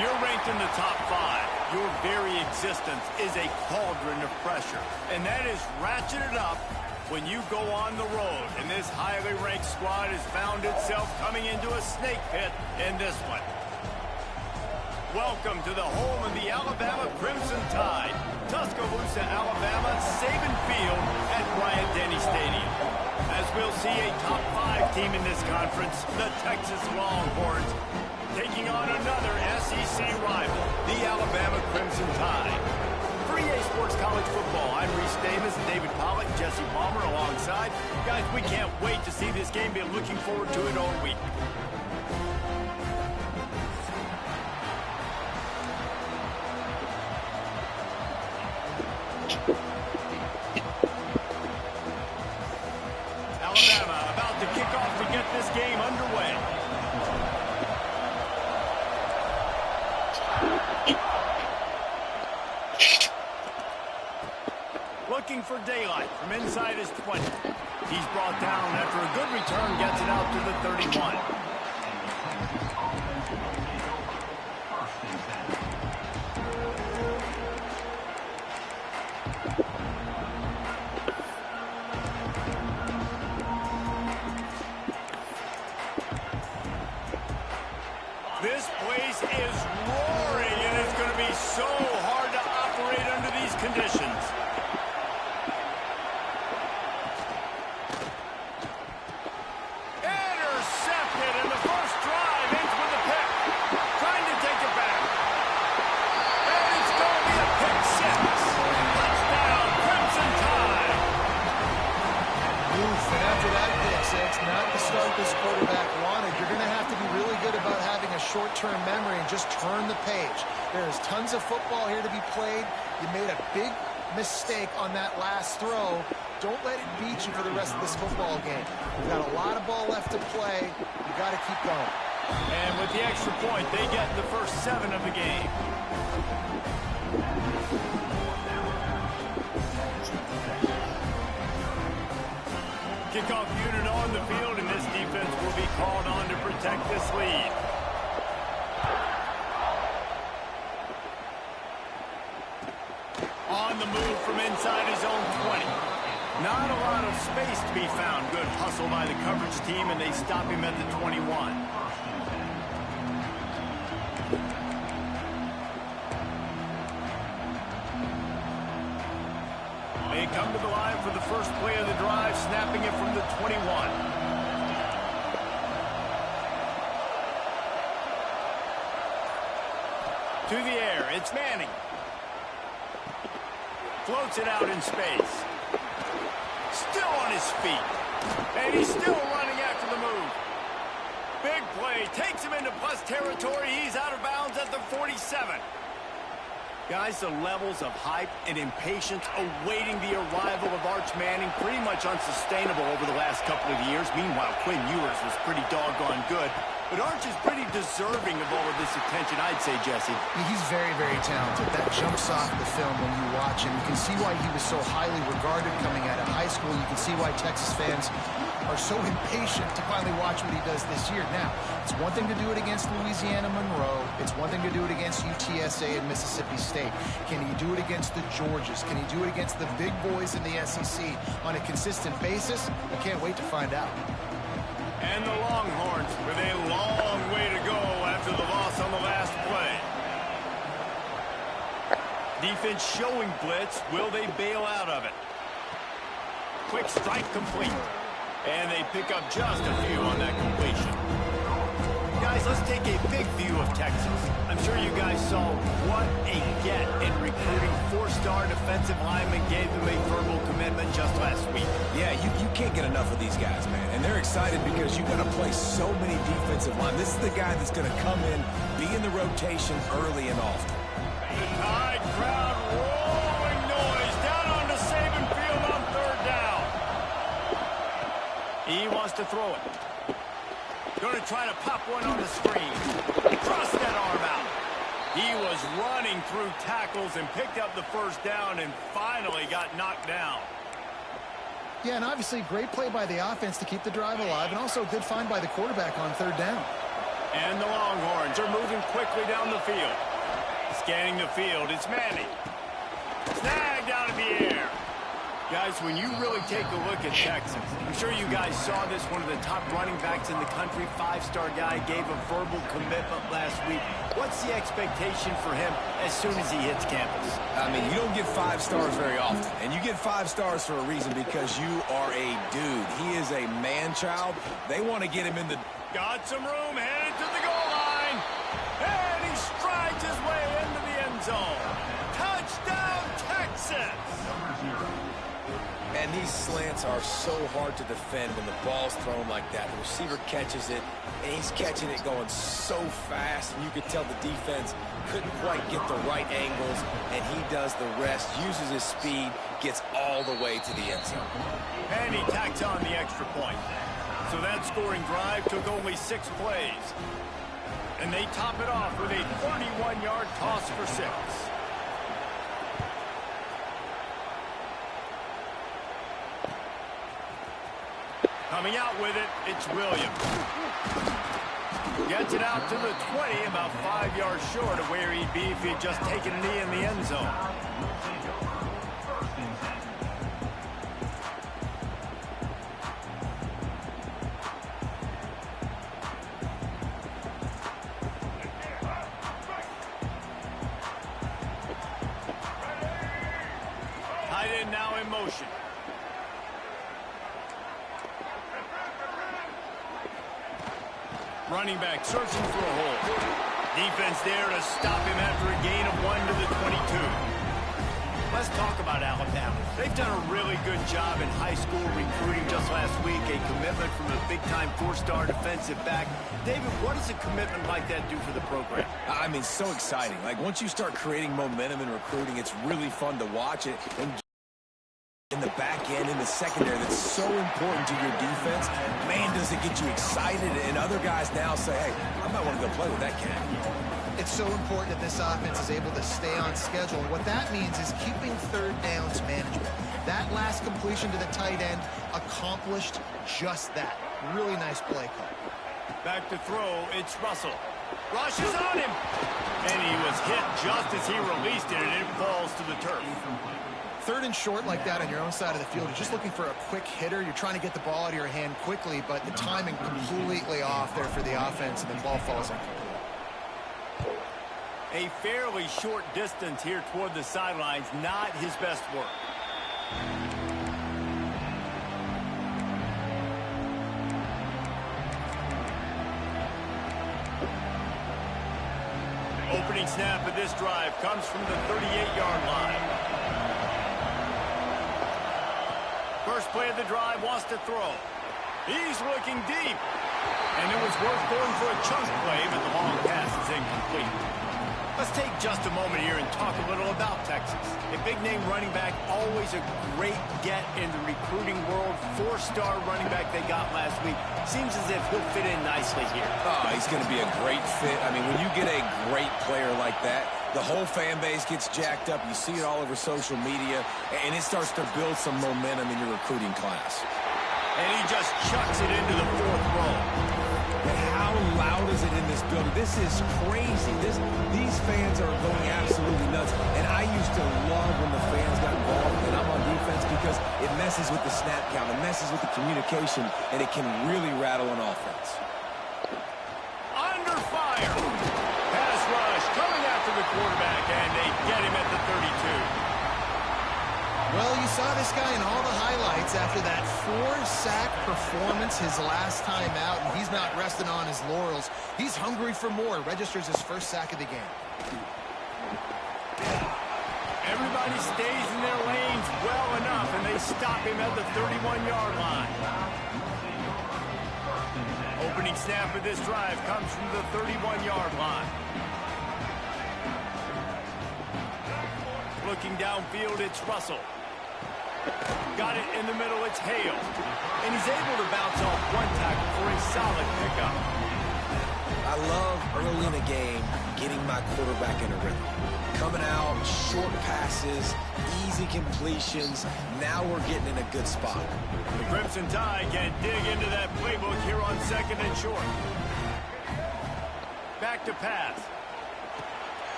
you're ranked in the top 5, your very existence is a cauldron of pressure. And that is ratcheted up when you go on the road. And this highly ranked squad has found itself coming into a snake pit in this one. Welcome to the home of the Alabama Crimson Tide, Tuscaloosa, Alabama, Saban Field at Bryant-Denny Stadium. As we'll see a top 5 team in this conference, the Texas Longhorns, taking on another SEC rival, the Alabama Crimson Tide. For EA Sports College Football, I'm Reese Davis, David Pollack, Jesse Palmer alongside. Guys, we can't wait to see this game. Been looking forward to it all week. Alabama about to kick off to get this game underway. Looking for daylight from inside his 20. He's brought down after a good return, gets it out to the 31. This place is roaring, and it's going to be so hard to operate under these conditions. Intercepted, and the first drive ends with a pick. Trying to take it back. And it's going to be a pick 6. Touchdown, Crimson Tide. Oof, and after that pick 6, not the start this quarterback wanted. You're going to have to be really good about having a short-term memory and just turn the page. There's tons of football here to be played. You made a big mistake on that last throw. Don't let it beat you for the rest of this football game. You've got a lot of ball left to play. You got to keep going. And with the extra point, they get the first 7 of the game. Kickoff unit on the field, and this defense will be called on to protect this lead. On the move from inside his own 20. Not a lot of space to be found. Good hustle by the coverage team, and they stop him at the 21. They come to the line for the first play of the drive, snapping it from the 21. To the air, it's Manning. Floats it out in space. Still on his feet. And he's still running after the move. Big play, takes him into plus territory. He's out of bounds at the 47. Guys, the levels of hype and impatience awaiting the arrival of Arch Manning pretty much unsustainable over the last couple of years. Meanwhile, Quinn Ewers was pretty doggone good. But Arch is pretty deserving of all of this attention, I'd say, Jesse. He's very, very talented. That jumps off the film when you watch him. You can see why he was so highly regarded coming out of high school. You can see why Texas fans are so impatient to finally watch what he does this year. Now, it's one thing to do it against Louisiana Monroe. It's one thing to do it against UTSA and Mississippi State. Can he do it against the Georgias? Can he do it against the big boys in the SEC on a consistent basis? I can't wait to find out. And the Longhorns with a long way to go after the loss on the last play. Defense showing blitz. Will they bail out of it? Quick strike complete. And they pick up just a few on that completion. Guys, let's take a big view of Texas. I'm sure you guys saw what a get in recruiting. 4-star defensive lineman gave them a verbal commitment just last week. Yeah, you can't get enough of these guys, man. And they're excited because you're going to play so many defensive line. This is the guy that's going to come in, be in the rotation early and often. The Tide crowd rolling noise down onto Saban Field on 3rd down. He wants to throw it. Going to try to pop one on the screen. Cross that arm out. He was running through tackles and picked up the first down and finally got knocked down. Yeah, and obviously great play by the offense to keep the drive alive, and also a good find by the quarterback on 3rd down. And the Longhorns are moving quickly down the field. Scanning the field, it's Manning. Snagged out of the air. Guys, when you really take a look at Texas, I'm sure you guys saw this, one of the top running backs in the country, five-star guy, gave a verbal commitment last week. What's the expectation for him as soon as he hits campus? I mean, you don't get 5 stars very often, and you get 5 stars for a reason, because you are a dude. He is a man-child. They want to get him in the... Got some room, headed to the goal line, and he strides his way into the end zone. Touchdown, Texas! And these slants are so hard to defend when the ball's thrown like that. The receiver catches it, and he's catching it going so fast, and you could tell the defense couldn't quite get the right angles, and he does the rest, uses his speed, gets all the way to the end zone. And he tacks on the extra point. So that scoring drive took only 6 plays. And they top it off with a 31-yard toss for 6. Coming out with it, it's Williams. Gets it out to the 20, about 5 yards short of where he'd be if he'd just taken a knee in the end zone. Tight end now in motion. Running back searching for a hole. Defense there to stop him after a gain of 1 to the 22. Let's talk about Alabama. They've done a really good job in high school recruiting. Just last week, a commitment from a big-time 4-star defensive back. David, what does a commitment like that do for the program? I mean, so exciting. Like, once you start creating momentum in recruiting, it's really fun to watch it. And in the back end, in the secondary, that's so important to your defense. Man, does it get you excited, and other guys now say, hey, I might want to go play with that cat. It's so important that this offense is able to stay on schedule. And what that means is keeping third downs manageable. That last completion to the tight end accomplished just that. Really nice play call. Back to throw, it's Russell. Rushes on him. And he was hit just as he released it, and it falls to the turf. Third and short like that on your own side of the field, you're just looking for a quick hitter. You're trying to get the ball out of your hand quickly, but the timing completely off there for the offense, and the ball falls incomplete. A fairly short distance here toward the sidelines, not his best work. Opening snap of this drive comes from the 38-yard line. First play of the drive, wants to throw. He's looking deep. And it was worth going for a chunk play, but the long pass is incomplete. Let's take just a moment here and talk a little about Texas. A big-name running back, always a great get in the recruiting world. 4-star running back they got last week. Seems as if he'll fit in nicely here. Oh, he's going to be a great fit. I mean, when you get a great player like that, the whole fan base gets jacked up. You see it all over social media, and it starts to build some momentum in your recruiting class. And he just chucks it into the 4th row. And how loud is it in this building? This is crazy. These fans are going absolutely nuts. And I used to love when the fans got involved and I'm on defense, because it messes with the snap count, it messes with the communication, and it can really rattle an offense. Under fire. Pass rush coming after the quarterback, and they get him at the 32. Well, you saw this guy in all the highlights after that 4-sack performance his last time out, and he's not resting on his laurels. He's hungry for more. Registers his first sack of the game. Everybody stays in their lanes well enough, and they stop him at the 31-yard line. Opening snap of this drive comes from the 31-yard line. Looking downfield, it's Russell. Got it in the middle, it's Hale. And he's able to bounce off one tackle for a solid pickup. I love early in the game getting my quarterback in a rhythm. Coming out, short passes, easy completions. Now we're getting in a good spot. The Crimson Tide can dig into that playbook here on 2nd and short. back to pass.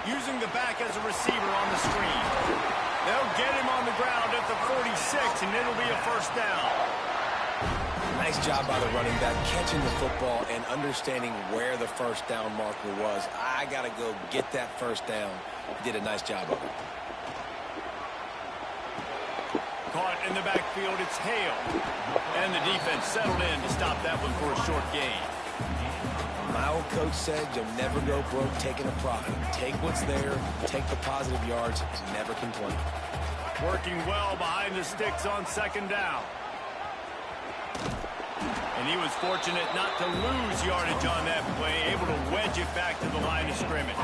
Using the back as a receiver on the screen. They'll get him on the ground at the 46, and it'll be a first down. Nice job by the running back, catching the football and understanding where the first down marker was. I got to go get that first down. He did a nice job of it. Caught in the backfield, it's Hale. And the defense settled in to stop that one for a short gain. My old coach said you'll never go broke taking a profit. Take what's there, take the positive yards, never complain. Working well behind the sticks on second down. And he was fortunate not to lose yardage on that play, able to wedge it back to the line of scrimmage.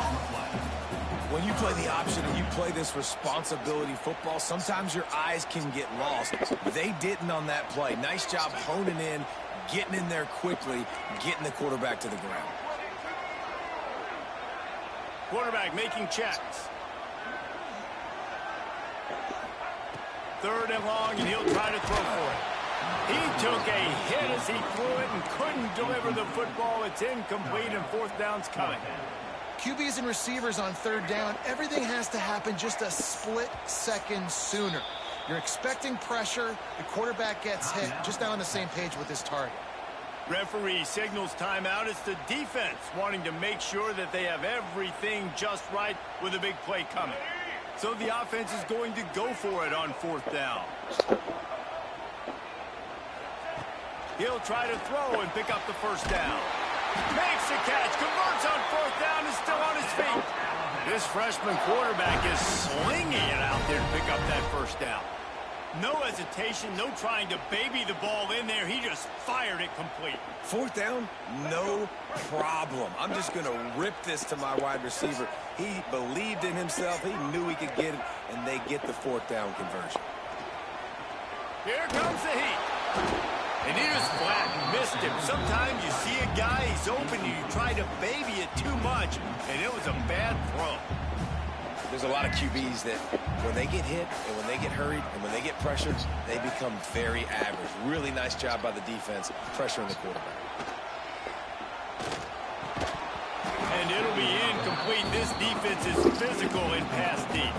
When you play the option and you play this responsibility football, sometimes your eyes can get lost. They didn't on that play. Nice job honing in, getting in there quickly, getting the quarterback to the ground. Quarterback making checks. Third and long, and he'll try to throw for it. He took a hit as he threw it and couldn't deliver the football. It's incomplete, and fourth down's coming. QBs and receivers on third down, everything has to happen just a split second sooner. You're expecting pressure, the quarterback gets hit, just not on the same page with his target. Referee signals timeout. It's the defense wanting to make sure that they have everything just right with a big play coming. So the offense is going to go for it on fourth down. He'll try to throw and pick up the first down. Makes the catch, converts on fourth down, and still on his feet. This freshman quarterback is slinging it out there to pick up that first down. No hesitation, no trying to baby the ball in there. He just fired it complete. Fourth down, no problem. I'm just going to rip this to my wide receiver. He believed in himself. He knew he could get it, and they get the fourth down conversion. Here comes the heat. And he just flat missed him. Sometimes you see a guy, he's open, and you try to baby it too much, and it was a bad throw. There's a lot of QBs that when they get hit and when they get hurried and when they get pressured, they become very average. Really nice job by the defense, pressuring the quarterback. And it'll be incomplete. This defense is physical in pass deep.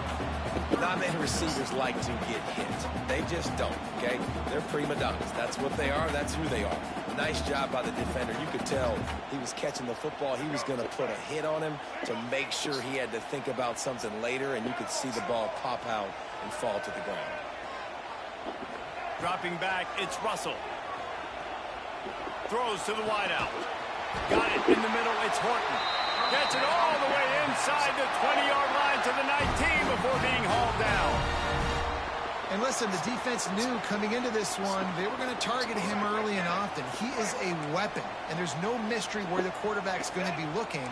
Not many receivers like to get hit. They just don't, okay? They're prima donnas. That's what they are. That's who they are. Nice job by the defender. You could tell he was catching the football. He was going to put a hit on him to make sure he had to think about something later, and you could see the ball pop out and fall to the ground. Dropping back, it's Russell. Throws to the wideout. Got it in the middle, it's Horton. Gets it all the way inside the 20-yard line to the 19 before being hauled down. And listen, the defense knew coming into this one, they were going to target him early and often. He is a weapon, and there's no mystery where the quarterback's going to be looking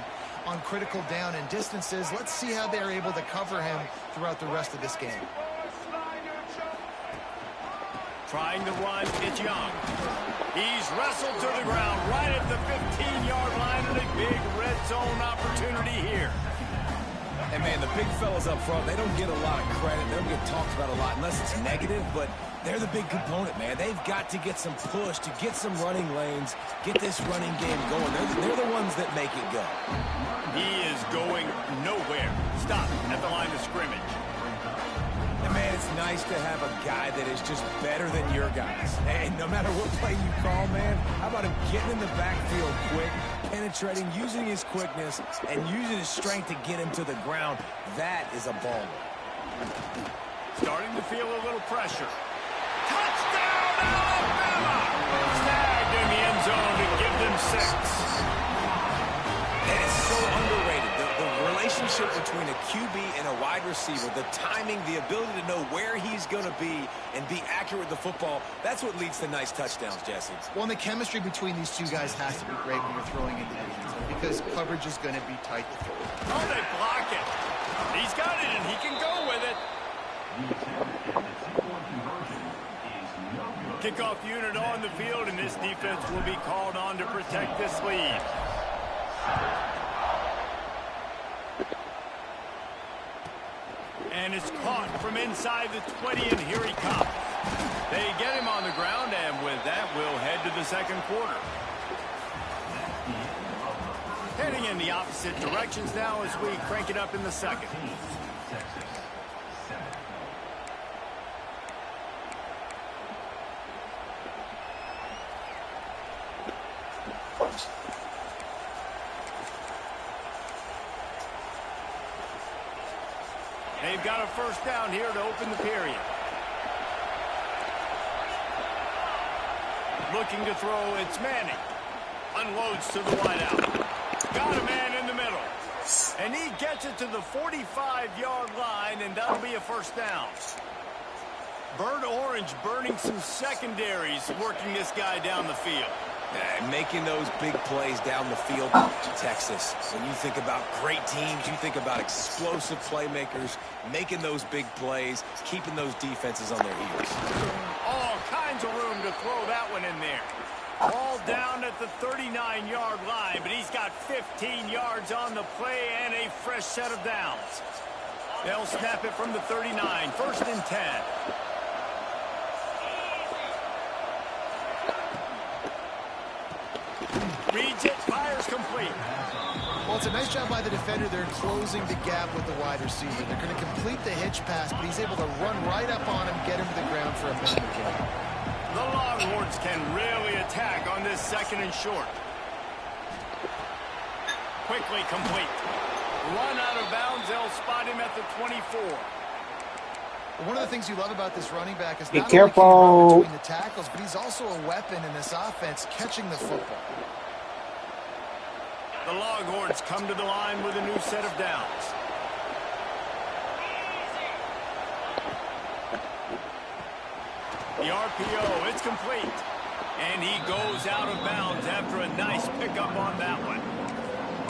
on critical down and distances. Let's see how they're able to cover him throughout the rest of this game. Trying to run, it's Young. He's wrestled to the ground right at the 15-yard line, and a big red zone opportunity here. And, man, the big fellas up front, they don't get a lot of credit. They don't get talked about a lot unless it's negative, but they're the big component, man. They've got to get some push, to get some running lanes, get this running game going. They're the ones that make it go. He is going nowhere. Stop at the line of scrimmage. And, man, it's nice to have a guy that is just better than your guys. And no matter what play you call, man, how about him getting in the backfield quick, penetrating, using his quickness, and using his strength to get him to the ground? That is a baller. Starting to feel a little pressure. Touchdown, Alabama! Snagged in the end zone to give them 6. And it's so underrated. The relationship between a QB and a wide receiver, the timing, the ability to know where he's going to be and be accurate with the football, that's what leads to nice touchdowns, Jesse. Well, and the chemistry between these two guys has to be great when you're throwing into the end zone because coverage is going to be tight to throw. Oh, they block it. He's got it, and he can go with it. Kickoff unit on the field, and this defense will be called on to protect this lead. And it's caught from inside the 20, and here he comes. They get him on the ground, and with that, we'll head to the second quarter. Heading in the opposite directions now as we crank it up in the second. They've got a first down here to open the period. Looking to throw, it's Manning. Unloads to the wideout. Got a man in the middle. And he gets it to the 45-yard line, and that'll be a first down. Burnt Orange burning some secondaries, working this guy down the field. Yeah, making those big plays down the field. Texas, when you think about great teams, you think about explosive playmakers, making those big plays, keeping those defenses on their heels. All kinds of room to throw that one in there. Ball down at the 39-yard line, but he's got 15 yards on the play and a fresh set of downs. They'll snap it from the 39, first and 10. Reads it, fires complete. Well, it's a nice job by the defender. They're closing the gap with the wide receiver. They're going to complete the hitch pass, but he's able to run right up on him, get him to the ground for a big gain. The Longhorns can really attack on this second and short. Quickly complete. Run out of bounds. They'll spot him at the 24. One of the things you love about this running back is Be not only can he run careful. between the tackles, but he's also a weapon in this offense, catching the football. The Longhorns come to the line with a new set of downs. The RPO, it's complete. And he goes out of bounds after a nice pickup on that one.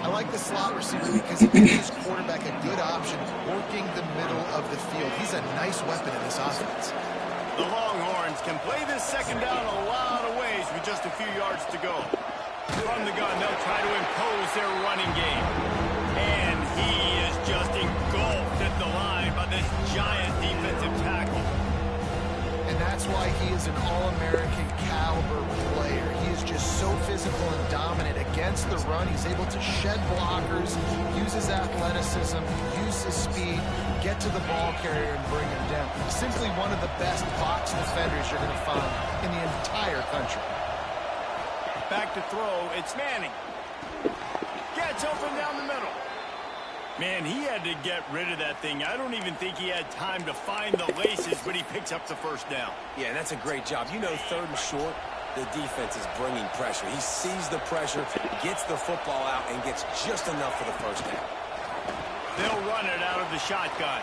I like the slot receiver because he gives his quarterback a good option working the middle of the field. He's a nice weapon in this offense. The Longhorns can play this second down a lot of ways with just a few yards to go. From the gun, they'll try to impose their running game. And he is just engulfed at the line by this giant defensive tackle. And that's why he is an all-American caliber player. He is just so physical and dominant against the run. He's able to shed blockers, use his athleticism, use his speed, get to the ball carrier and bring him down. Simply one of the best box defenders you're going to find in the entire country. Back to throw, it's Manning. Gets open down the middle. Man, he had to get rid of that thing. I don't even think he had time to find the laces, but he picks up the first down. Yeah, that's a great job. You know, third and short, the defense is bringing pressure. He sees the pressure, gets the football out, and gets just enough for the first down. They'll run it out of the shotgun.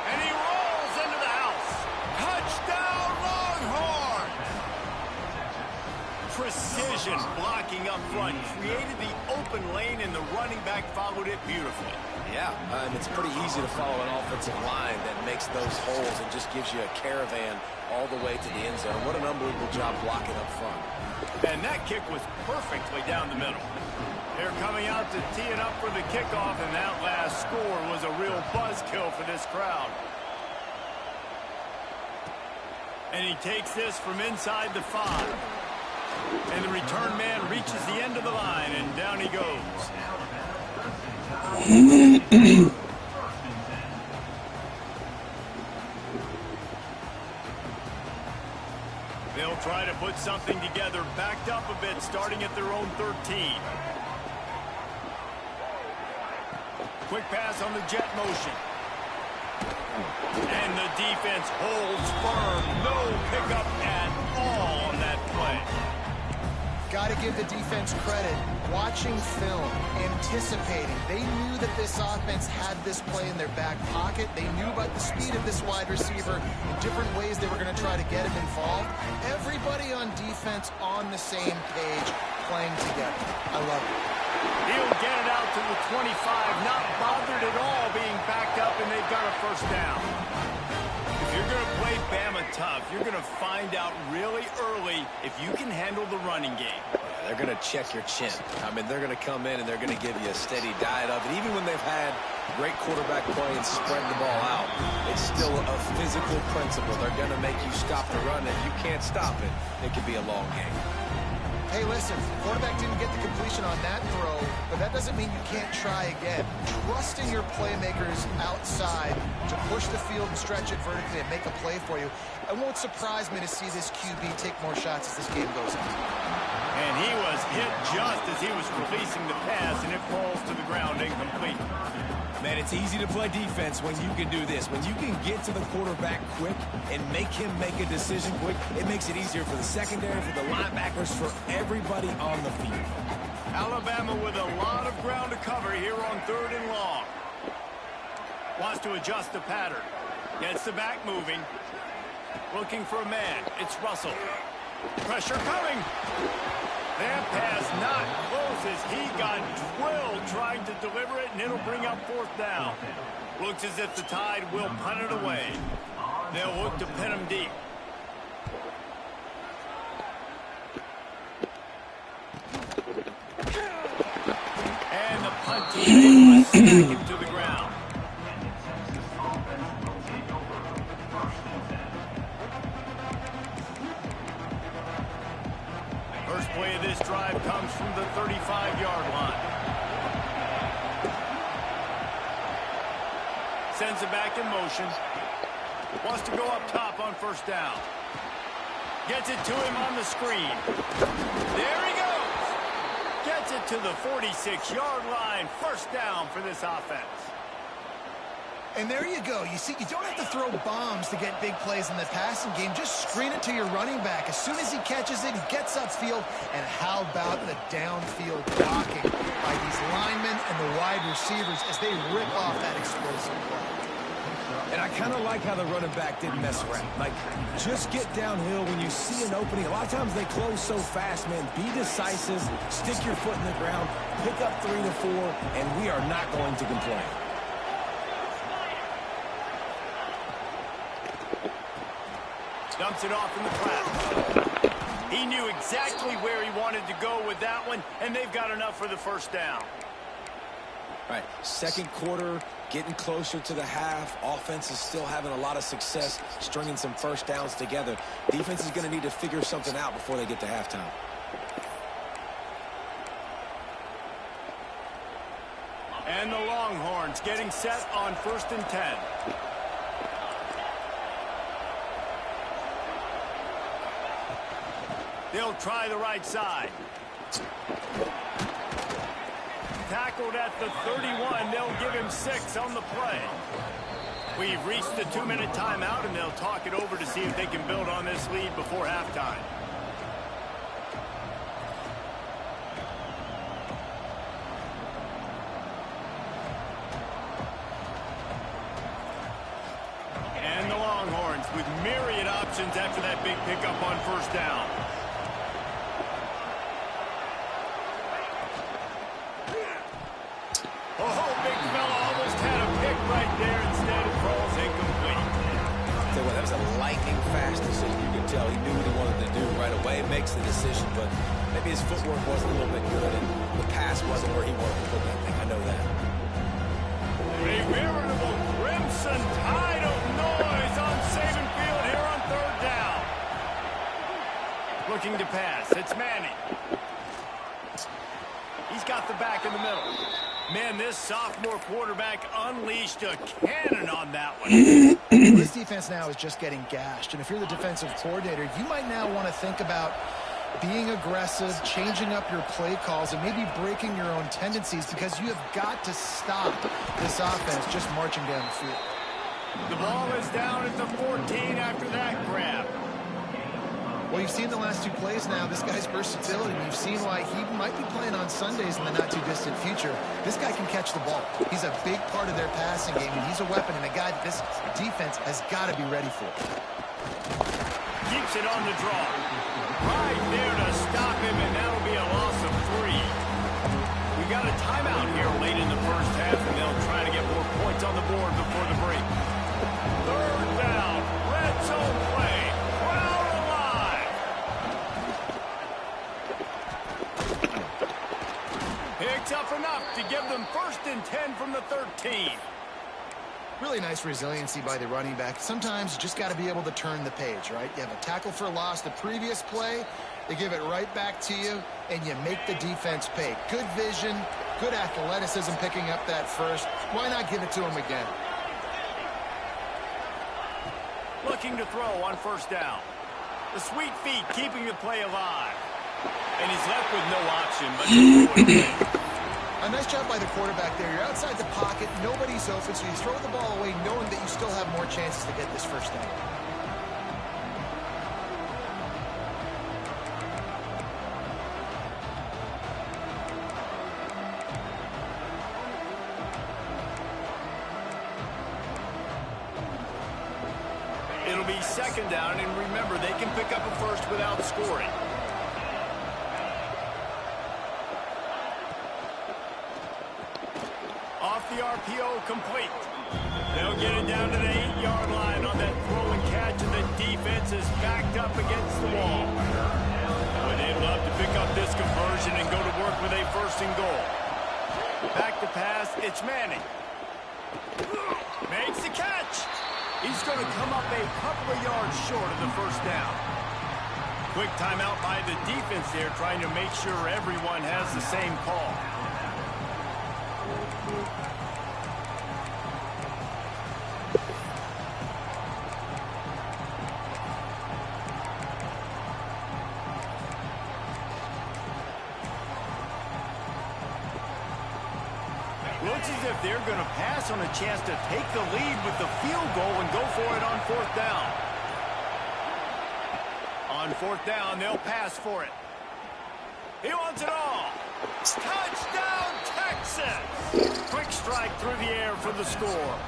And he rolls into the house. Touchdown, Longhorn! Precision blocking up front created the open lane, and the running back followed it beautifully. Yeah, and it's pretty easy to follow an offensive line that makes those holes and just gives you a caravan all the way to the end zone. What an unbelievable job blocking up front. And that kick was perfectly down the middle. They're coming out to tee it up for the kickoff, and that last score was a real buzzkill for this crowd. And he takes this from inside the 5. And the return man reaches the end of the line, and down he goes. They'll try to put something together, backed up a bit, starting at their own 13. Quick pass on the jet motion. And the defense holds firm. No pickup at all on that play. Got to give the defense credit. Watching film, anticipating. They knew that this offense had this play in their back pocket. They knew about the speed of this wide receiver in different ways they were going to try to get him involved. Everybody on defense on the same page, playing together. I love it. He'll get it out to the 25, not bothered at all being backed up, and they've got a first down. If you're going to play Bama tough, you're going to find out really early if you can handle the running game. They're going to check your chin. I mean, they're going to come in and they're going to give you a steady diet of it. Even when they've had great quarterback play and spread the ball out, it's still a physical principle. They're going to make you stop the run. If you can't stop it, it could be a long game. Hey, listen, quarterback didn't get the completion on that throw, but that doesn't mean you can't try again. Trusting your playmakers outside to push the field and stretch it vertically and make a play for you. It won't surprise me to see this QB take more shots as this game goes on. And he was hit just as he was releasing the pass, and it falls to the ground incomplete. Man, it's easy to play defense when you can do this. When you can get to the quarterback quick and make him make a decision quick, it makes it easier for the secondary, for the linebackers, for everybody on the field. Alabama with a lot of ground to cover here on 3rd and long. Wants to adjust the pattern. Gets the back moving. Looking for a man. It's Russell. Pressure coming. That pass not close as he got drilled trying to deliver it, and it'll bring up 4th down. Looks as if the Tide will punt it away. They'll look to pin him deep. And the punt team will smack him to the ground. First play of this drive comes from the 35-yard line. Sends it back in motion. Wants to go up top on 1st down. Gets it to him on the screen. There he goes. Gets it to the 46-yard line. 1st down for this offense. And there you go. You see, you don't have to throw bombs to get big plays in the passing game. Just screen it to your running back. As soon as he catches it, he gets upfield. And how about the downfield blocking by these linemen and the wide receivers as they rip off that explosive play. And I kind of like how the running back didn't mess around. Like, just get downhill when you see an opening. A lot of times they close so fast, man. Be decisive, stick your foot in the ground, pick up 3 to 4, and we are not going to complain. Dumps it off in the flat. He knew exactly where he wanted to go with that one, and they've got enough for the 1st down. All right, 2nd quarter, getting closer to the half. Offense is still having a lot of success stringing some 1st downs together. Defense is going to need to figure something out before they get to halftime. And the Longhorns getting set on 1st and 10. They'll try the right side. Tackled at the 31. They'll give him 6 on the play. We've reached the 2-minute timeout, and they'll talk it over to see if they can build on this lead before halftime. And the Longhorns with myriad options after that big pickup on 1st down. Oh, big fella almost had a pick right there. Instead, it falls incomplete. Tell you what, that was a lightning-fast decision. You could tell he knew what he wanted to do right away. Makes the decision, but maybe his footwork wasn't a little bit good, and the pass wasn't where he wanted to put that thing. I know that. A veritable crimson tide of noise on Saban Field here on 3rd down. Looking to pass. It's Manning. He's got the back in the middle. Man, this sophomore quarterback unleashed a cannon on that one. This defense now is just getting gashed. And if you're the defensive coordinator, you might now want to think about being aggressive, changing up your play calls, and maybe breaking your own tendencies because you have got to stop this offense just marching down the field. The ball is down at the 14 after that grab. Well, you've seen the last 2 plays now, this guy's versatility. You've seen why he might be playing on Sundays in the not-too-distant future. This guy can catch the ball. He's a big part of their passing game, and he's a weapon and a guy that this defense has got to be ready for. Keeps it on the draw. Right there to stop him, and that'll be a loss of 3. We got a timeout here late in the 1st half, and they'll try to get more points on the board before the break. 3rd down, red zone play. Crowd alive. Picks up enough to give them 1st and 10 from the 13. Really nice resiliency by the running back. Sometimes you just got to be able to turn the page, right? You have a tackle for loss the previous play, they give it right back to you, and you make the defense pay. Good vision, good athleticism picking up that first. Why not give it to him again? Looking to throw on first down. The sweet feet keeping the play alive. And he's left with no option but to throw it away. A nice job by the quarterback there. You're outside the pocket, nobody's open, so you throw the ball away knowing that you still have more chances to get this first down. It'll be second down, and remember, they can pick up a first without scoring. Off the RPO, complete. They'll get it down to the 8-yard line on that throw and catch, and the defense is backed up against the wall. Boy, they'd love to pick up this conversion and go to work with a first and goal. Back to pass, it's Manning. Makes the catch. He's going to come up a couple of yards short of the first down. Quick timeout by the defense there, trying to make sure everyone has the same call. Looks as if they're going to pass on a chance to take the lead with the field goal and go for it on fourth down. On fourth down, they'll pass for it. He wants it all. Touchdown, Texas! Quick strike through the air for the score.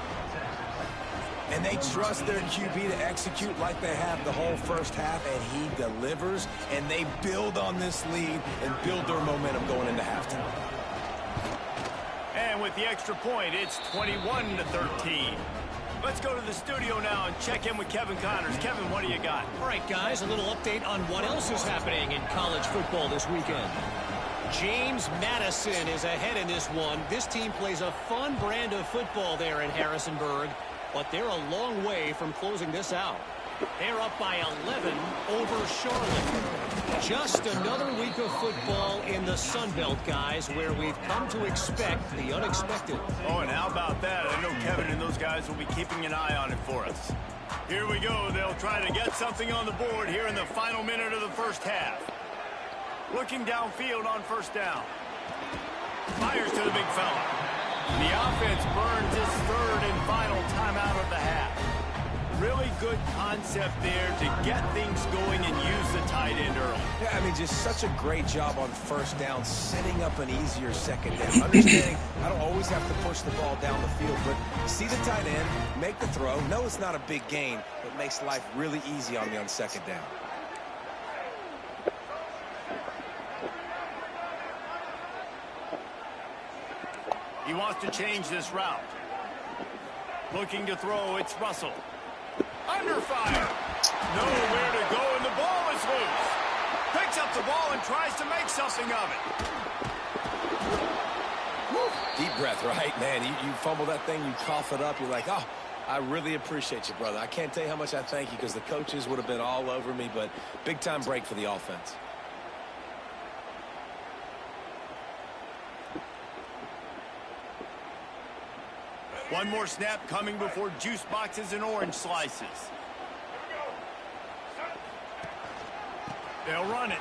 And they trust their QB to execute like they have the whole first half, and he delivers, and they build on this lead and build their momentum going into halftime. And with the extra point, it's 21-13. Let's go to the studio now and check in with Kevin Connors. Kevin, what do you got? All right, guys, a little update on what else is happening in college football this weekend. James Madison is ahead in this one. This team plays a fun brand of football there in Harrisonburg, but they're a long way from closing this out. They're up by 11 over Charlotte. Just another week of football in the Sun Belt, guys, where we've come to expect the unexpected. Oh, and how about that? I know Kevin and those guys will be keeping an eye on it for us. Here we go. They'll try to get something on the board here in the final minute of the first half. Looking downfield on first down. Fires to the big fella. The offense burns its third and final timeout of the half. Really good concept there to get things going and use the tight end early. Yeah, I mean, just such a great job on first down, setting up an easier second down. Understanding I don't always have to push the ball down the field, but see the tight end, make the throw. No, it's not a big gain, but makes life really easy on me on second down. He wants to change this route. Looking to throw, it's Russell. Under fire. Nowhere to go, and the ball is loose. Picks up the ball and tries to make something of it. Deep breath, right? Man, you fumble that thing, you cough it up, you're like, oh, I really appreciate you, brother. I can't tell you how much I thank you because the coaches would have been all over me, but big-time break for the offense. One more snap coming before juice boxes and orange slices. They'll run it.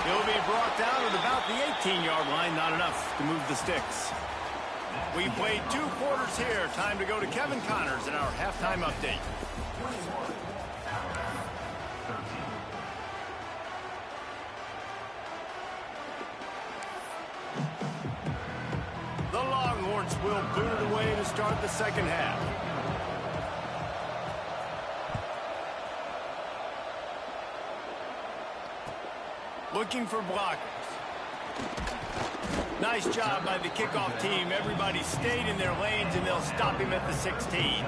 He'll be brought down at about the 18-yard line. Not enough to move the sticks. We played 2 quarters here. Time to go to Kevin Connors in our halftime update. The Longhorns will boot it away to start the second half. Looking for blockers. Nice job by the kickoff team. Everybody stayed in their lanes, and they'll stop him at the 16.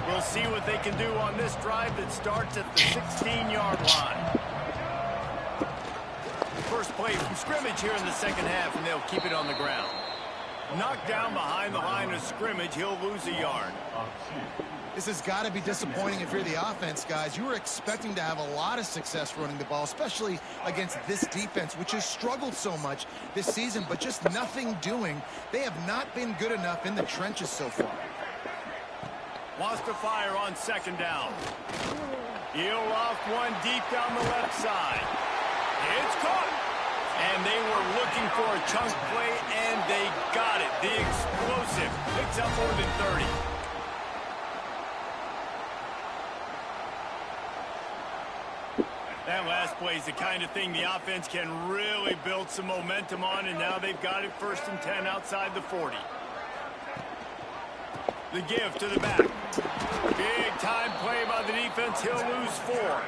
We'll see what they can do on this drive that starts at the 16-yard line. First play play from scrimmage here in the second half, and they'll keep it on the ground. Knocked down behind the line of scrimmage, he'll lose a yard. This has got to be disappointing if you're the offense, guys. You were expecting to have a lot of success running the ball, especially against this defense, which has struggled so much this season, but just nothing doing. They have not been good enough in the trenches so far. Wants to fire on second down. He'll loft one deep down the left side. It's caught. And they were looking for a chunk play, and they got it. The explosive picks up more than 30. That last play is the kind of thing the offense can really build some momentum on, and now they've got it 1st and 10 outside the 40. The give to the back. Big time play by the defense. He'll lose 4.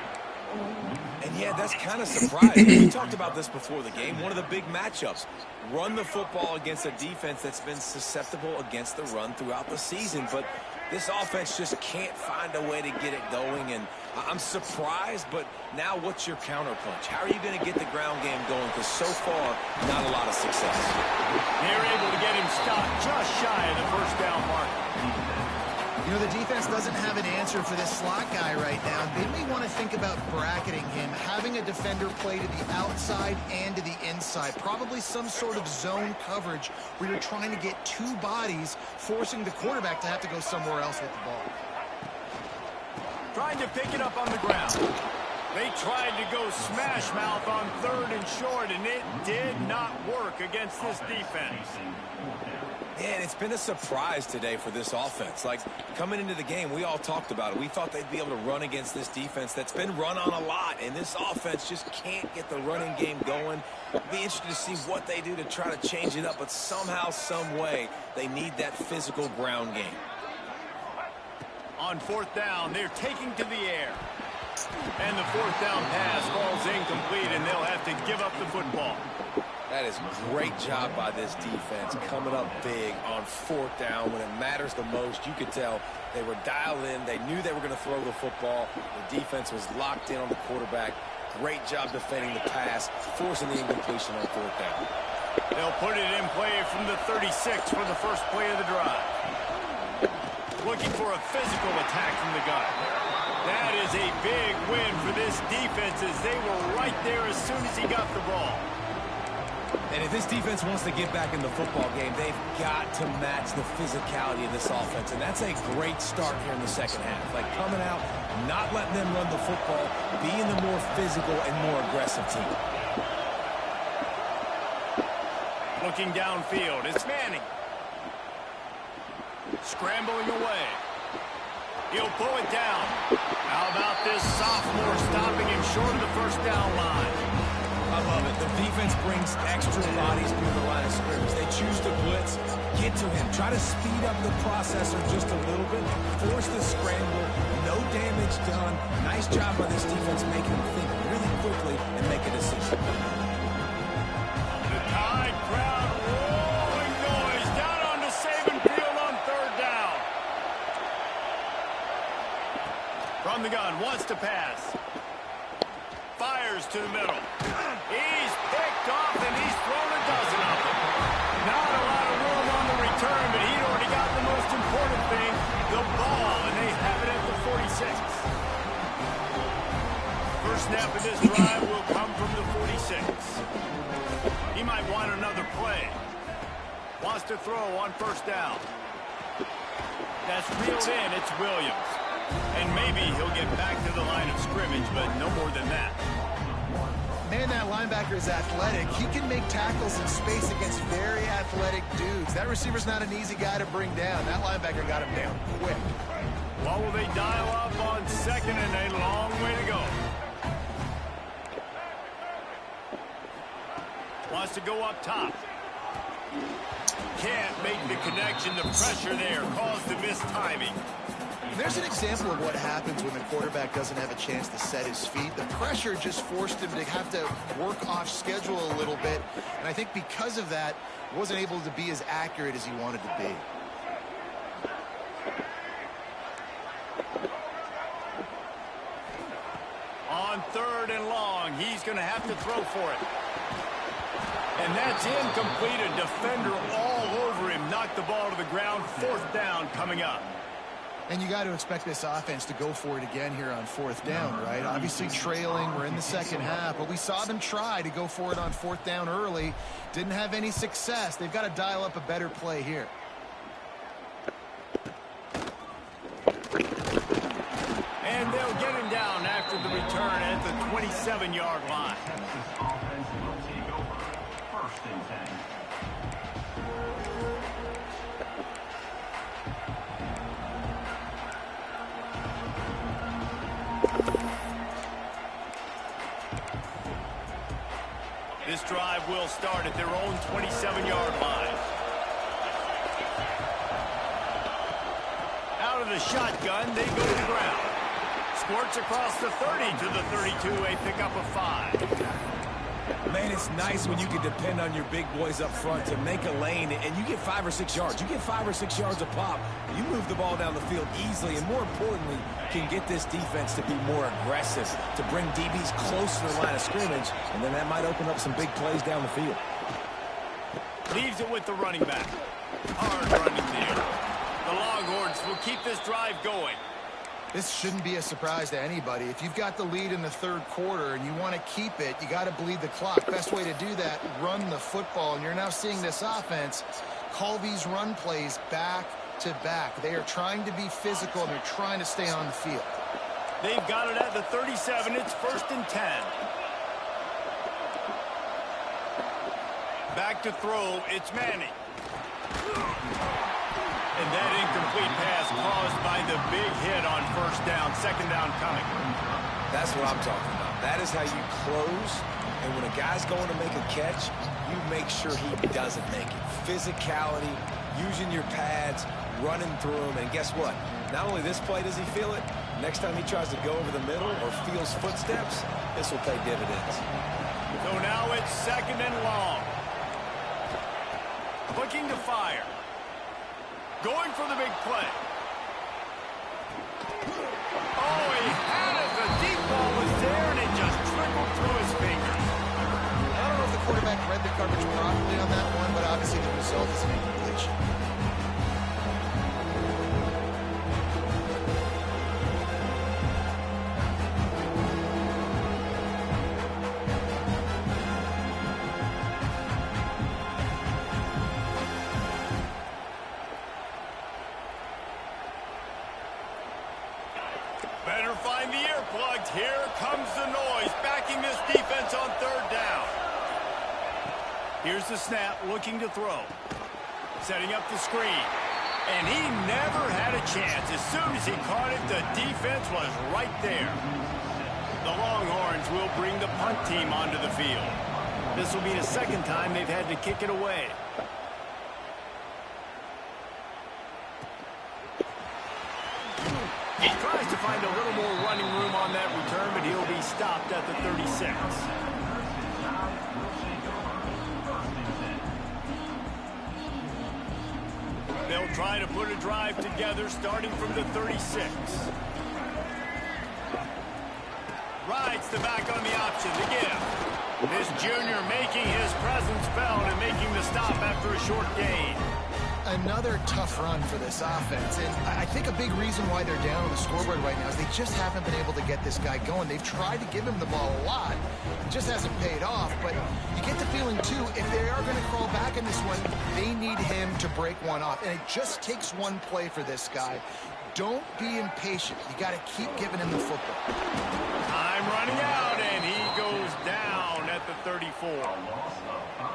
And yeah, that's kind of surprising. We talked about this before the game. One of the big matchups. Run the football against a defense that's been susceptible against the run throughout the season. But this offense just can't find a way to get it going. And I'm surprised, but now what's your counterpunch? How are you going to get the ground game going? Because so far, not a lot of success. They're able to get him stopped just shy of the first down mark. You know, the defense doesn't have an answer for this slot guy right now. They may want to think about bracketing him, having a defender play to the outside and to the inside. Probably some sort of zone coverage where you're trying to get 2 bodies, forcing the quarterback to have to go somewhere else with the ball. Trying to pick it up on the ground. They tried to go smash mouth on 3rd and short, and it did not work against this defense. And it's been a surprise today for this offense. Like, coming into the game, we all talked about it. We thought they'd be able to run against this defense that's been run on a lot, and this offense just can't get the running game going. It'll be interesting to see what they do to try to change it up, but somehow, some way, they need that physical ground game. On 4th down, they're taking to the air. And the 4th down pass falls incomplete, and they'll have to give up the football. That is a great job by this defense, coming up big on 4th down when it matters the most. You could tell they were dialed in. They knew they were going to throw the football. The defense was locked in on the quarterback. Great job defending the pass, forcing the incompletion on 4th down. They'll put it in play from the 36 for the first play of the drive. Looking for a physical attack from the gun. That is a big win for this defense, as they were right there as soon as he got the ball. And if this defense wants to get back in the football game, they've got to match the physicality of this offense. And that's a great start here in the second half. Like, coming out, not letting them run the football, being the more physical and more aggressive team. Looking downfield, it's Manning. Scrambling away. He'll pull it down. How about this sophomore stopping him short of the first down line? I love it. The defense brings extra bodies through the line of scrimmage. They choose to blitz, get to him, try to speed up the processor just a little bit, force the scramble, no damage done. Nice job by this defense making him think really quickly and make a decision. The Tide crowd rolling noise down on the Saban field on 3rd down. From the gun, wants to pass. Fires to the middle. He's picked off, and he's thrown a dozen of them. Not a lot of room on the return, but he'd already got the most important thing, the ball, and they have it at the 46. First snap of this drive will come from the 46. He might want another play. Wants to throw on 1st down. That's reeled in. It's Williams. And maybe he'll get back to the line of scrimmage, but no more than that. Man, that linebacker is athletic. He can make tackles in space against very athletic dudes. That receiver's not an easy guy to bring down. That linebacker got him down quick. What will they dial up on 2nd and a long way to go? Wants to go up top. Can't make the connection. The pressure there caused the missed timing. There's an example of what happens when the quarterback doesn't have a chance to set his feet. The pressure just forced him to have to work off schedule a little bit. And I think because of that, wasn't able to be as accurate as he wanted to be. On 3rd and long, he's going to have to throw for it. And that's incomplete. A defender all over him. Knocked the ball to the ground. 4th down coming up. And you got to expect this offense to go for it again here on 4th down, right? Obviously trailing. We're in the second half, but we saw them try to go for it on 4th down early. Didn't have any success. They've got to dial up a better play here. And they'll get him down after the return at the 27-yard line. This drive will start at their own 27-yard line. Out of the shotgun, they go to the ground. Squirts across the 30 to the 32, a pickup of 5. Man, it's nice when you can depend on your big boys up front to make a lane, and you get 5 or 6 yards. You get 5 or 6 yards a pop. You move the ball down the field easily, and more importantly, can get this defense to be more aggressive, to bring DBs close to the line of scrimmage, and then that might open up some big plays down the field. Leaves it with the running back. Hard running there. The Longhorns will keep this drive going. This shouldn't be a surprise to anybody. If you've got the lead in the 3rd quarter and you want to keep it, you got to bleed the clock. Best way to do that, run the football. And you're now seeing this offense call these run plays back to back. They are trying to be physical, and they're trying to stay on the field. They've got it at the 37. It's 1st and 10. Back to throw. It's Manning. And that incomplete pass caused by the big hit on 1st down. 2nd down coming. That's what I'm talking about. That is how you close. And when a guy's going to make a catch, you make sure he doesn't make it. Physicality, using your pads, running through them. And guess what? Not only this play does he feel it, next time he tries to go over the middle or feels footsteps, this will pay dividends. So now it's 2nd and long. Looking to fire. Going for the big play. Oh, he had it. The deep ball was there, and it just trickled through his fingers. I don't know if the quarterback read the coverage properly on that one, but obviously the result is an incompletion. Better find the earplugs. Here comes the noise, backing this defense on 3rd down. Here's the snap, looking to throw. Setting up the screen. And he never had a chance. As soon as he caught it, the defense was right there. The Longhorns will bring the punt team onto the field. This will be the 2nd time they've had to kick it away. He tries to find a little more running room on that return, but he'll be stopped at the 36. They'll try to put a drive together starting from the 36. Rides the back on the option to give. This junior making his presence felt and making the stop after a short gain. Another tough run for this offense, and I think a big reason why they're down on the scoreboard right now is they just haven't been able to get this guy going. They've tried to give him the ball a lot. It just hasn't paid off, but you get the feeling, too, if they are going to crawl back in this one, they need him to break one off, and it just takes one play for this guy. Don't be impatient. You got to keep giving him the football. Time running out, and he goes down at the 34.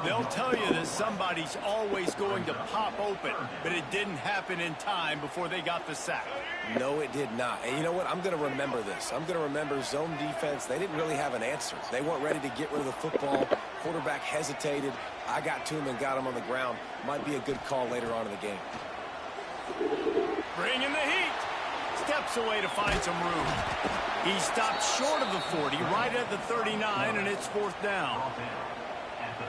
They'll tell you that somebody's always going to pop open, but it didn't happen in time before they got the sack. No, it did not. And you know what? I'm going to remember this. I'm going to remember zone defense. They didn't really have an answer. They weren't ready to get rid of the football. Quarterback hesitated. I got to him and got him on the ground. Might be a good call later on in the game. Bringing the heat. Steps away to find some room. He stopped short of the 40, right at the 39, and it's 4th down.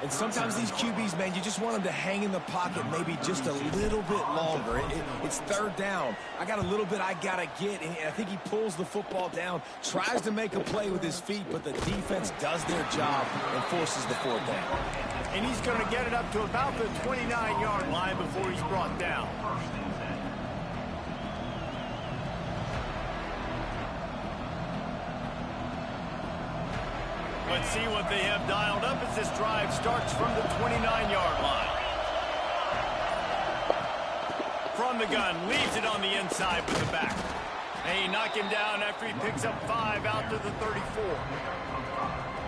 And sometimes these QBs, man, you just want them to hang in the pocket maybe just a little bit longer. It's third down. I got a little bit I got to get, and I think he pulls the football down, tries to make a play with his feet, but the defense does their job and forces the fourth down. And he's going to get it up to about the 29-yard line before he's brought down. Let's see what they have dialed up as this drive starts from the 29-yard line. From the gun, leaves it on the inside with the back. They knock him down after he picks up 5 out to the 34.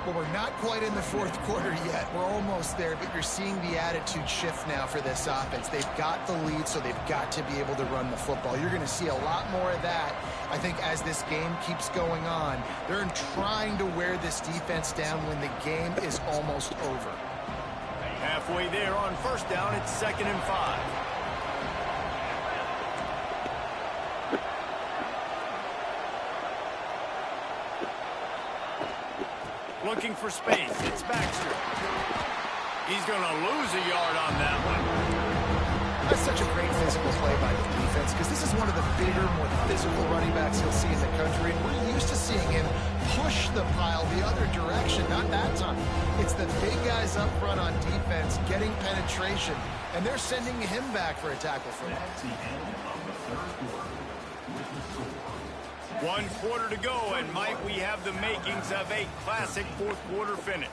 Well, we're not quite in the fourth quarter yet. We're almost there, but you're seeing the attitude shift now for this offense. They've got the lead, so they've got to be able to run the football. You're going to see a lot more of that, I think, as this game keeps going on. They're trying to wear this defense down when the game is almost over. Halfway there on first down, it's 2nd and 5. Looking for space. It's Baxter. He's going to lose a yard on that one. That's such a great physical play by the defense because this is one of the bigger, more physical running backs you'll see in the country. And we're used to seeing him push the pile the other direction. Not that time. It's the big guys up front on defense getting penetration, and they're sending him back for a tackle for loss. 1 quarter to go, and Mike, we have the makings of a classic fourth quarter finish.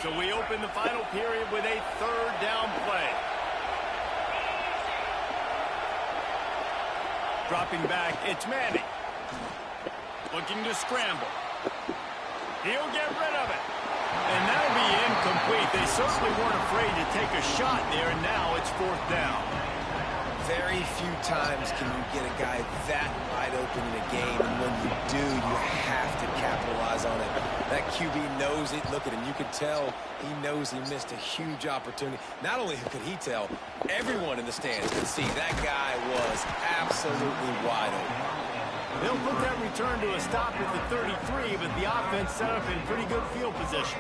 So we open the final period with a 3rd down play. Dropping back, it's Manning. Looking to scramble. He'll get rid of it. And that'll be incomplete. They certainly weren't afraid to take a shot there, and now it's 4th down. Very few times can you get a guy that wide open in a game, and when you do, you have to capitalize on it. That QB knows it. Look at him. You can tell he knows he missed a huge opportunity. Not only could he tell, everyone in the stands could see that guy was absolutely wide open. They'll put that return to a stop at the 33, but the offense set up in pretty good field position.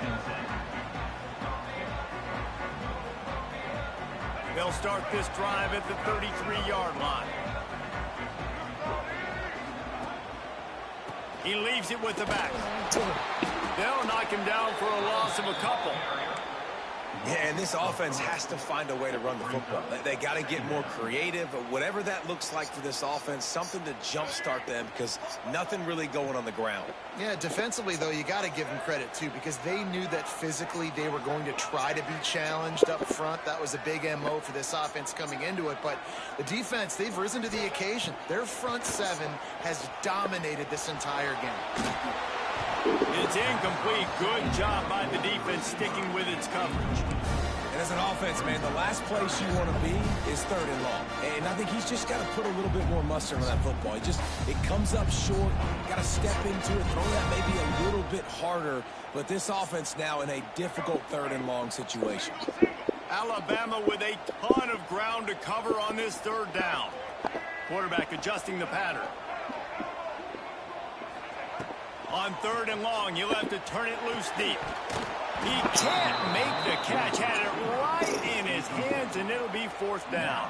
They'll start this drive at the 33-yard line. He leaves it with the back. They'll knock him down for a loss of a couple. Yeah, and this offense has to find a way to run the football. They got to get more creative, but whatever that looks like for this offense, something to jumpstart them because nothing really going on the ground. Yeah, defensively, though, you got to give them credit, too, because they knew that physically they were going to try to be challenged up front. That was a big MO for this offense coming into it, but the defense, they've risen to the occasion. Their front 7 has dominated this entire game. It's incomplete. Good job by the defense sticking with its coverage. And as an offense, man, the last place you want to be is 3rd and long. And I think he's just got to put a little bit more mustard on that football. It comes up short. Got to step into it, throw that maybe a little bit harder. But this offense now in a difficult 3rd and long situation. Alabama with a ton of ground to cover on this 3rd down. Quarterback adjusting the pattern. On 3rd and long, he'll have to turn it loose deep. He can't make the catch. Had it right in his hands, and it'll be 4th down.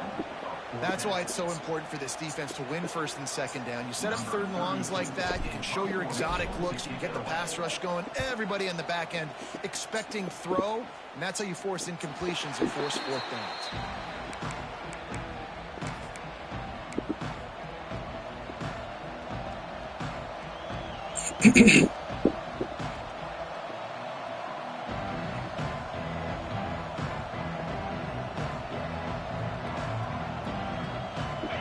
That's why it's so important for this defense to win 1st and 2nd down. You set up 3rd and longs like that, you can show your exotic looks, you can get the pass rush going, everybody on the back end expecting throw, and that's how you force incompletions and force 4th downs.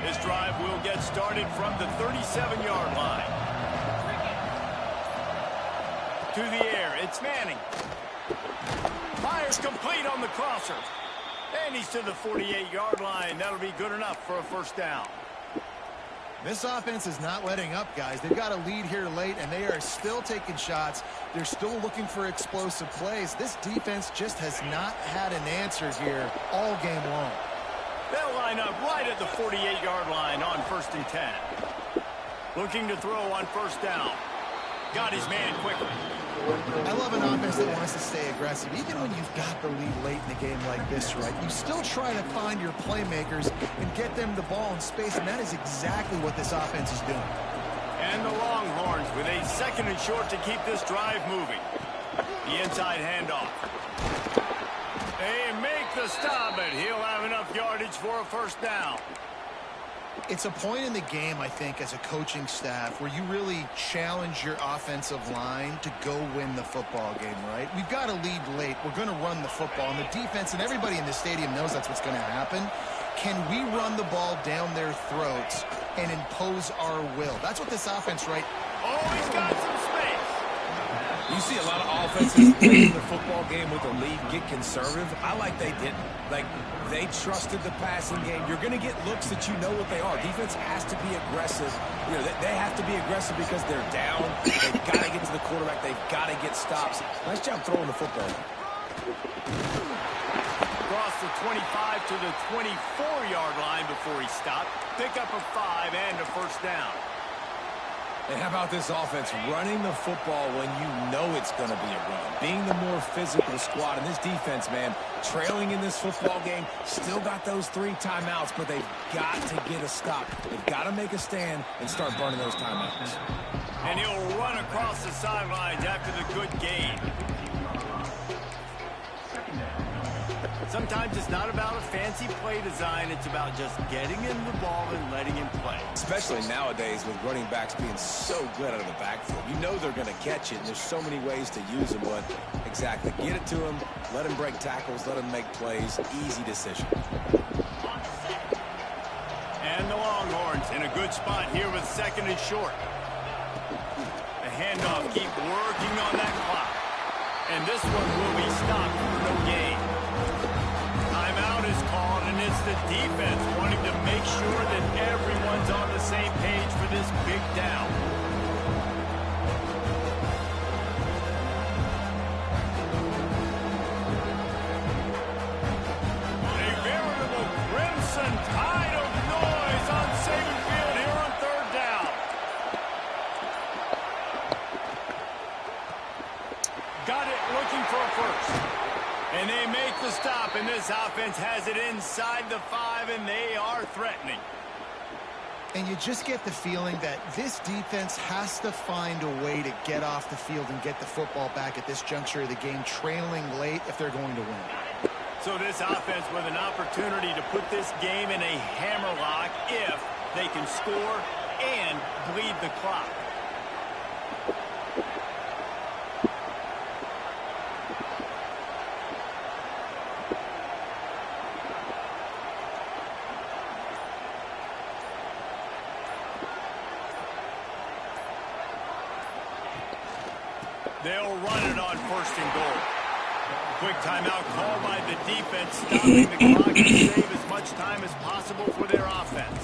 This drive will get started from the 37-yard line. To the air, it's Manning. Fires complete on the crosser. And he's to the 48-yard line. That'll be good enough for a 1st down. This offense is not letting up, guys. They've got a lead here late, and they are still taking shots. They're still looking for explosive plays. This defense just has not had an answer here all game long. They'll line up right at the 48-yard line on 1st and 10. Looking to throw on first down. Got his man quickly. I love an offense that wants to stay aggressive. Even when you've got the lead late in the game like this, right, you still try to find your playmakers and get them the ball in space, and that is exactly what this offense is doing. And the Longhorns with a second and short to keep this drive moving. The inside handoff. They make the stop, but he'll have enough yardage for a first down. It's a point in the game, I think, as a coaching staff where you really challenge your offensive line to go win the football game, right? We've got to lead late. We're going to run the football. And the defense and everybody in the stadium knows that's what's going to happen. Can we run the ball down their throats and impose our will? That's what this offense, right? Oh, he's got some space. You see a lot of offenses late in the football game with a lead get conservative. I like they didn't. Like, they trusted the passing game. You're going to get looks that you know what they are. Defense has to be aggressive. You know, they have to be aggressive because they're down. They've got to get to the quarterback. They've got to get stops. Nice job throwing the football. Across the 25 to the 24-yard line before he stopped. Pick up a 5 and a first down. And how about this offense running the football when you know it's going to be a run? Being the more physical squad. And this defense, man, trailing in this football game, still got those 3 timeouts, but they've got to get a stop. They've got to make a stand and start burning those timeouts. And he'll run across the sidelines after the good gain. Sometimes it's not about a fancy play design. It's about just getting him the ball and letting him play. Especially nowadays with running backs being so good out of the backfield. You know they're going to catch it, and there's so many ways to use them. But exactly, get it to him, let him break tackles, let him make plays. Easy decision. And the Longhorns in a good spot here with second and short. The handoff, keep working on that clock. And this one will be stopped for no gain. Timeout is called, and it's the defense wanting to make sure that everyone's on the same page for this big down. A veritable crimson tide of noise on Saban Field here on third down. Got it, looking for a first. And they make the stop, and this offense has it inside the 5, and they are threatening. And you just get the feeling that this defense has to find a way to get off the field and get the football back at this juncture of the game, trailing late if they're going to win. So this offense with an opportunity to put this game in a hammerlock if they can score and bleed the clock. They'll run it on first and goal. Quick timeout called by the defense, stopping the clock to save as much time as possible for their offense.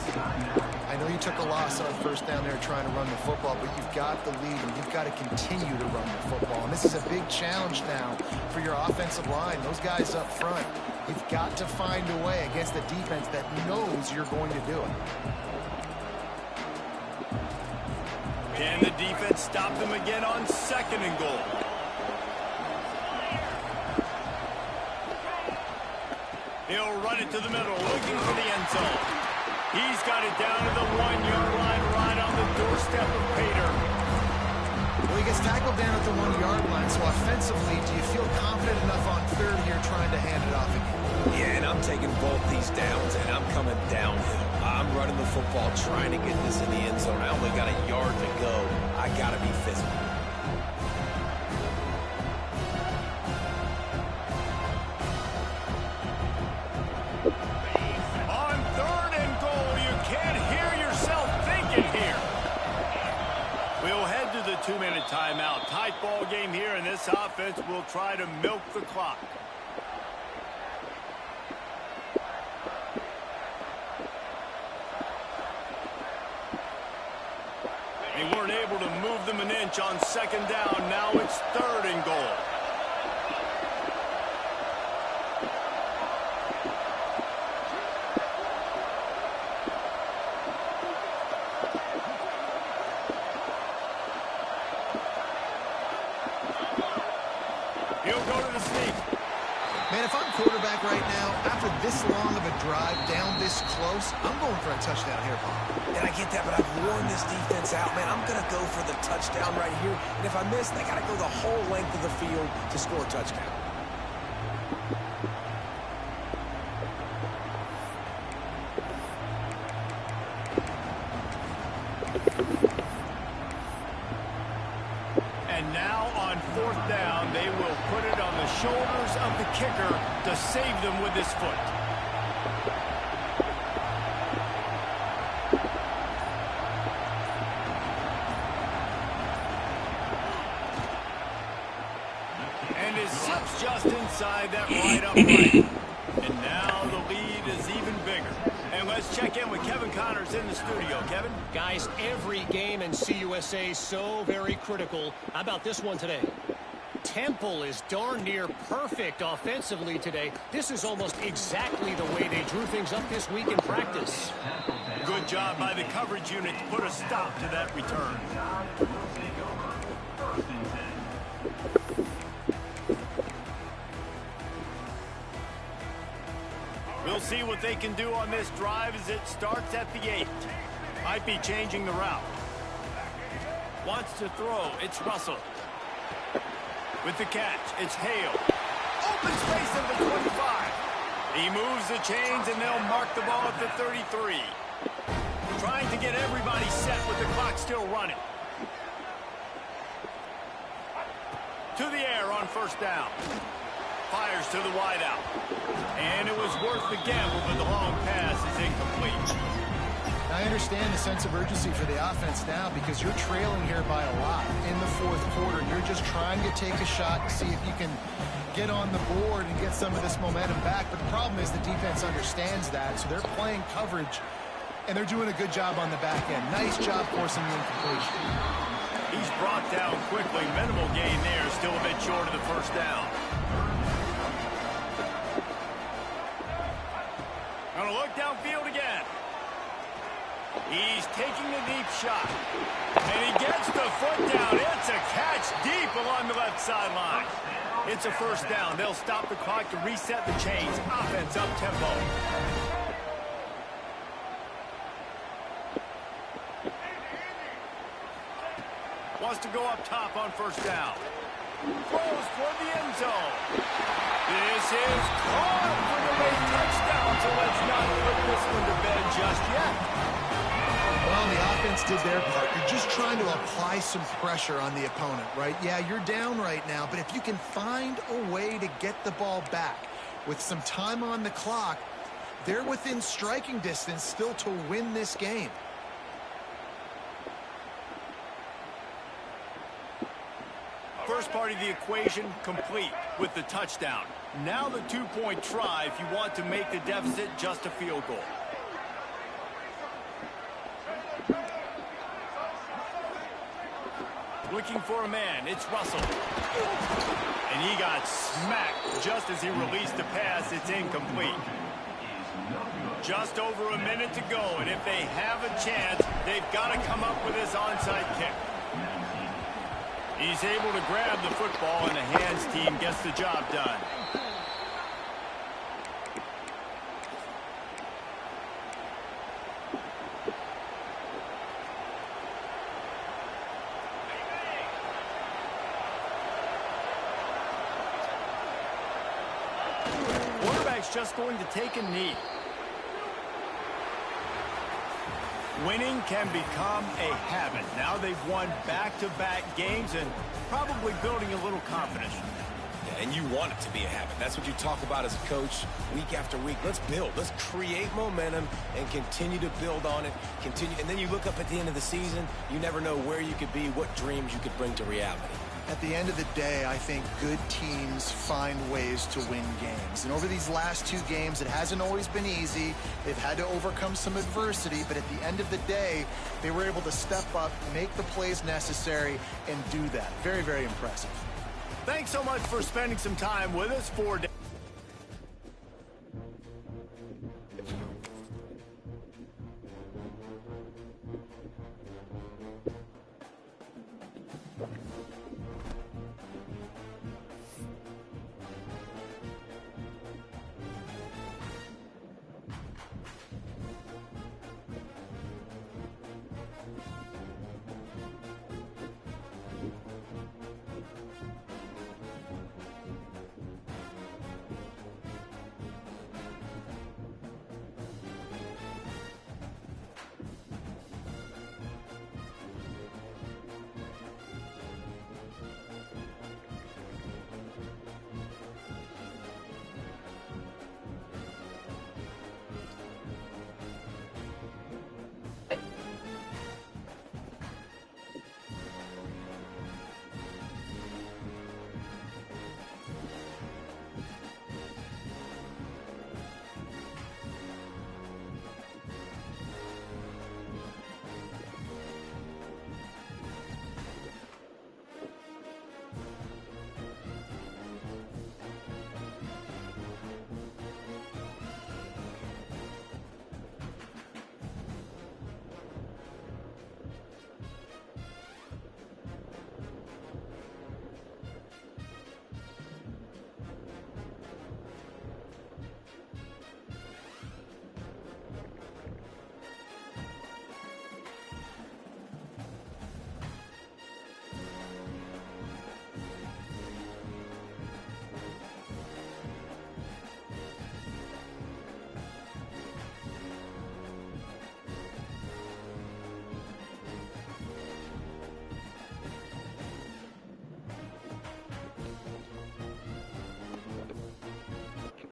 I know you took a loss on first down there trying to run the football, but you've got the lead, and you've got to continue to run the football. And this is a big challenge now for your offensive line. Those guys up front, you've got to find a way against a defense that knows you're going to do it. Can the defense stop them again on second and goal? He'll run it to the middle, looking for the end zone. He's got it down to the 1-yard line, right on the doorstep of Pater. Well, he gets tackled down at the 1-yard line, so offensively, do you feel confident enough on third here trying to hand it off again? Yeah, and I'm taking both these downs, and I'm coming downhill. I'm running the football, trying to get this in the end zone. I only got a yard to go. I got to be physical. On third and goal, you can't hear yourself thinking here. We'll head to the 2-minute timeout. Tight ball game here, and this offense will try to milk the clock. They weren't able to move them an inch on second down. Now it's third and goal. He'll go to the sneak. Man, if I'm quarterback right now, after this long of a drive down this close, I'm going for a touchdown here, Bob. And I get that, but I've worn this defense out, man. I'm going to go for the touchdown right here. And if I miss, they got to go the whole length of the field to score a touchdown. And now on 4th down, they will put it on the shoulders of the kicker to save them with his foot. And it slips just inside that right upright. And now the lead is even bigger. And let's check in with Kevin Connors in the studio. Kevin? Guys, every game in CUSA so very critical. How about this one today? Temple is darn near perfect offensively today. This is almost exactly the way they drew things up this week in practice. Good job by the coverage unit to put a stop to that return. We'll see what they can do on this drive as it starts at the 8. Might be changing the route. Wants to throw. It's Russell. With the catch, it's Hale. Open space at the 25. He moves the chains, and they'll mark the ball at the 33. Trying to get everybody set with the clock still running. To the air on 1st down. Fires to the wideout. And it was worth the gamble, but the long pass is incomplete. I understand the sense of urgency for the offense now because you're trailing here by a lot in the 4th quarter. You're just trying to take a shot to see if you can get on the board and get some of this momentum back. But the problem is the defense understands that, so they're playing coverage, and they're doing a good job on the back end. Nice job forcing the incompletion. He's brought down quickly. Minimal gain there, still a bit short of the 1st down. Gonna look downfield again. He's taking a deep shot. And he gets the foot down. It's a catch deep along the left sideline. It's a 1st down. They'll stop the clock to reset the chains. Offense up tempo. Wants to go up top on 1st down. Throws toward the end zone. This is caught for the late touchdown, so let's not put this one to bed just yet. Well, the offense did their part. You're just trying to apply some pressure on the opponent, right? Yeah, you're down right now, but if you can find a way to get the ball back with some time on the clock, they're within striking distance still to win this game. First part of the equation complete with the touchdown. Now the 2-point try if you want to make the deficit just a field goal. Looking for a man. It's Russell. And he got smacked just as he released the pass. It's incomplete. Just over a minute to go, and if they have a chance, they've got to come up with this onside kick. He's able to grab the football, and the hands team gets the job done. Quarterback's just going to take a knee. Winning can become a habit. Now they've won back-to-back games and probably building a little confidence. Yeah, and you want it to be a habit. That's what you talk about as a coach week after week. Let's build. Let's create momentum and continue to build on it. And then you look up at the end of the season, you never know where you could be, what dreams you could bring to reality. At the end of the day, I think good teams find ways to win games. And over these last 2 games, it hasn't always been easy. They've had to overcome some adversity, but at the end of the day, they were able to step up, make the plays necessary, and do that. Very, very impressive. Thanks so much for spending some time with us for